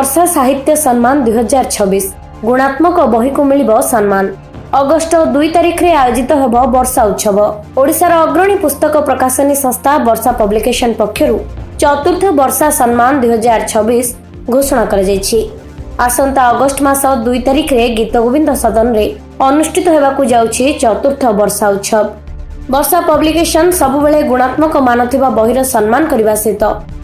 वर्षा साहित्य सम्मान 2026 गुणात्मक बही को मिलिबो सम्मान। अगस्ट 2 तारिख रे आयोजित हेबो वर्षा उत्सव। ओडिशार अग्रणी पुस्तक प्रकाशनी संस्था वर्षा पब्लिकेशन पक्षरु चतुर्थ वर्षा सम्मान 2026 घोषणा करा जायछि। आसंता अगस्ट मास 2 तारिख रे गीत गोविंद सदन रे अनुष्ठित हेबाकु जाउछि चतुर्थ वर्षा उत्सव। वर्षा पब्लिकेशन सबुबेले गुणात्मक मान थिबा बहिर सम्मान करबा सहित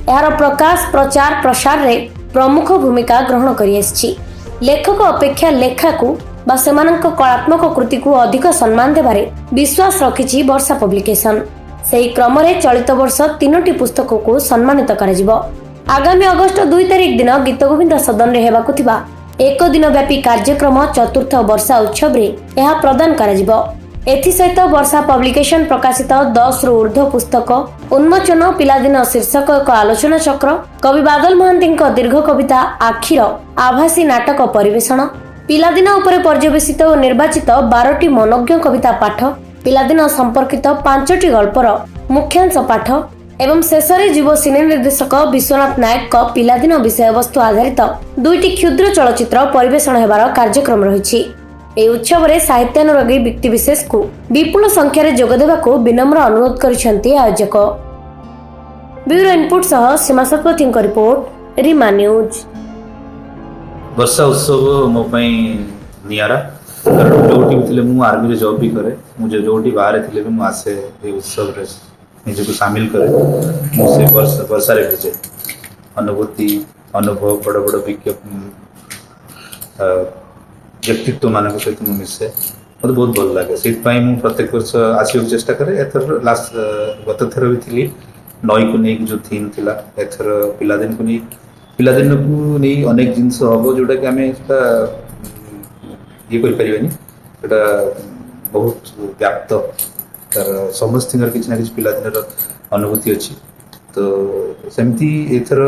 यार प्रकाश प्रचार प्रसार रे प्रमुख भूमिका ग्रहण करि आछि। लेखक अपेक्षा लेखा को बा सेमानक कलात्मक कृति को अधिक सम्मान देबारे विश्वास रखिछि वर्षा पब्लिकेशन। सेही क्रम रे चलित वर्ष 3टी पुस्तक को सम्मानित कराजिबो। आगामी अगस्ट 2 तारिख दिन गीत गोविंद सदन रे हेबाकु थिबा एक दिन व्यापी कार्यक्रम चतुर्थ वर्षा उत्सव रे यह प्रदान कराजिबो। एथि सहित वर्षा पब्लिकेशन प्रकाशित 10 रु ऊर्ध्व पुस्तक उन्मोचन पिलादिन शीर्षक एक आलोचना चक्र, कवि बादल महांती दीर्घ कविता आखिर आभासी नाटक परिवेषण, पिलादिन उपरे पर्यवेसित और निर्वाचित 12टी मनोज्ञ कविता पाठ, पिलादिन संपर्कित 5टी गल्पर मुख्यांश पाठ एवं शेषरे युव सिने निर्देशक विश्वनाथ नायक पिलादिन विषय वस्तु आधारित 2टी क्षुद्र चलचित्र परिवेषण हेबार कार्यक्रम रहिछि। ए उत्सव रे साहित्यानुरागी व्यक्ति विशेष को विपुल संख्या रे जोग देबाकू विनम्र अनुरोध करिसेंती आयोजक। ब्यूरो इनपुट सह सीमा सतपथी को रिपोर्ट, रीमा न्यूज। वर्षा उत्सव मो पई नियारा कारण जोटी भी मु आर्मी रे जॉब भी करे, मुझे जोटी बाहर थिले भी मु आसे ए उत्सव रे निजे को शामिल करे। मु से वर्षा रे भेजे अनुभूति अनुभव बड़ बड़ व्यक्तित्व मान सहित मुझे मिसे मत बहुत भल लगे। से प्रत्येक वर्ष आसो चेष्टा करे। एथर लास्ट गत थर भी थी नई को नहीं जो थीम थिला, एथर पिलादिन को नहीं अनेक जिनस हम जोटा कि आम ये कर बहुत व्याप्त तार समस्त किसी ना कि पिलादिन अनुभूति अच्छी। तो सेमती एथर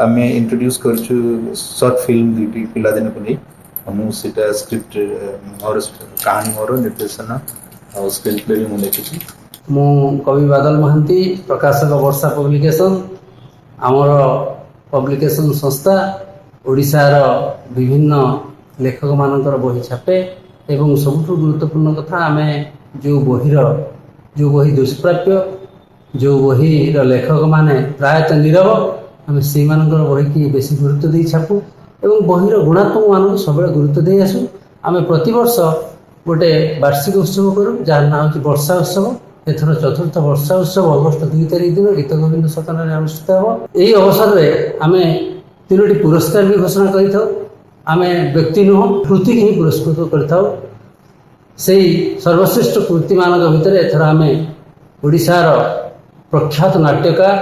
आम इंट्रोड्यूस कर शॉर्ट फिल्म पिलादिन को नहीं मुझे स्क्रिप्ट मोर कहानी मोर निर्देशन और स्क्रीन प्ले भी मुझे लिखी। मु कवि बादल महांती प्रकाशक वर्षा पब्लिकेशन आमर पब्लिकेशन संस्था ओडिशार विभिन्न लेखक मानकर बही छापे एवं सबुठ गुरुत्वपूर्ण कथा आम जो बही दुष्प्राप्य जो बहीर लेखक माने प्रायतः नीरव आम से बही की बेसी गुरुत्व दे छापू एवं बहिर गुणात्मक मान को सब गुरुत्व दे आसू। आम प्रतिवर्ष गोटे वार्षिक उत्सव करूँ जार ना हूँ वर्षा उत्सव। एथर चतुर्थ वर्षा उत्सव अगस्ट 2 तारिख दिन गीत गोविंद सदन में अनुष्ठित हो। यही अवसर में आम 3टी पुरस्कार भी घोषणा करें। व्यक्ति नुह कृति ही पुरस्कृत कर सर्वश्रेष्ठ कृति मान भितर एथर आम ओडिशार प्रख्यात नाट्यकार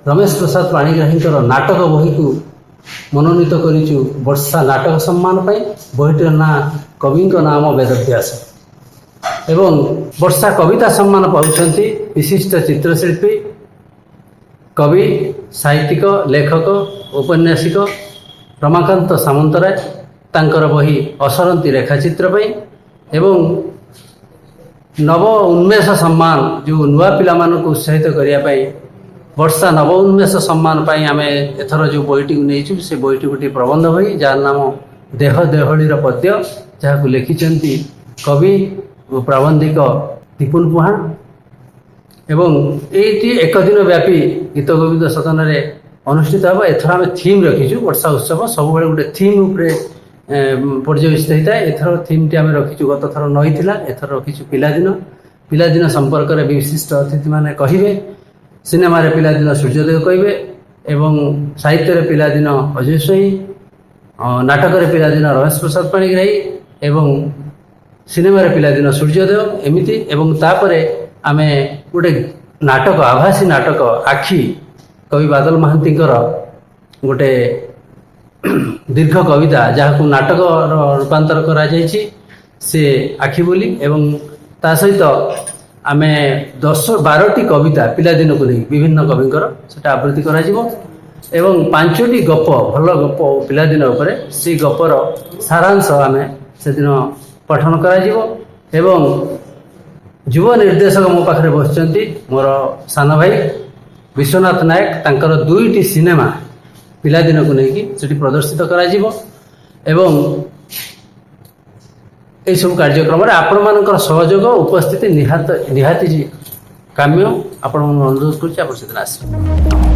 रमेश प्रसाद पाणिग्राही नाटक बही को मनोनीत करिचु वर्षा नाटक सम्मान पाई। बहीटर ना कवि नाम वेदव्यास एवं वर्षा कविता सम्मान पाउछंती विशिष्ट चित्रशिल्पी कवि साहित्यिक लेखक औपन्यासिक रमाकांत सामंतराय तांकर बही असरंती रेखाचित्र पाई एवं नव उन्मेष सम्मान जो नुआ पिला मानक उत्साहित करिया पाई वर्षा नव उन्मेष सम्मान पाई आम एथर जो बहीटी नहीं से बहीटी गोटे प्रबंध बही जार नाम देह देहलीर पद्य जहाँ लिखिं कवि प्राबंधिक दीपुन पुहाण एवं ये एक दिन व्यापी गीत गोविंद सदन में अनुष्ठित हे। एथर आम थीम रखीचु वर्षा उत्सव सब गोटे थीम उपरे पर्यवेसित होता है। एथर थीम टी आम रखीचु गत थर नई थिला, एथर रखीचु पिलादिन संपर्क में विशिष्ट अतिथि माने कहिबे, सिनेमा रे पिलादिन सूर्योदय कहबे एवं साहित्य रे पिलादिन अजय सोई, नाटक रे पिलादिन रमेश प्रसाद पाणिग्राही एवं सिनेमा रे पिलादिन सूर्योदय एमिति एवं तापरे आमे गोटे नाटक आभासी नाटक आखि कवि बादल महांती गोटे दीर्घ कविता जहाँ को नाटक रूपांतर करा जायछि से आखि बोली एवं ता सहित आमे 10-12टी कविता पिलादिन को नहीं विभिन्न कविंकर सेटा आवृत्ति करा जिवो एवं 5टी गप भल गप पिलादिन उपरे से गपर सारांश आमे से दिन पठन करा जिवो एवं युव निर्देशक मो पाखरे बसचंती मोर सान भाई विश्वनाथ नायक तांकर 2टी सिनेमा ପିଲାଦିନକୁ ନେଇକି ସେଠି ପ୍ରଦର୍ଶିତ କରାଯିବ ଏବଂ ଏହିସବୁ କାର୍ଯ୍ୟକ୍ରମରେ ଆପଣମାନଙ୍କର ସହଯୋଗ ଉପସ୍ଥିତି ନିହାତି କାମ୍ୟ। ଆପଣଙ୍କୁ ଅନୁରୋଧ କରୁଛି ଆପଣ ସେଦିନ ଆସିବେ।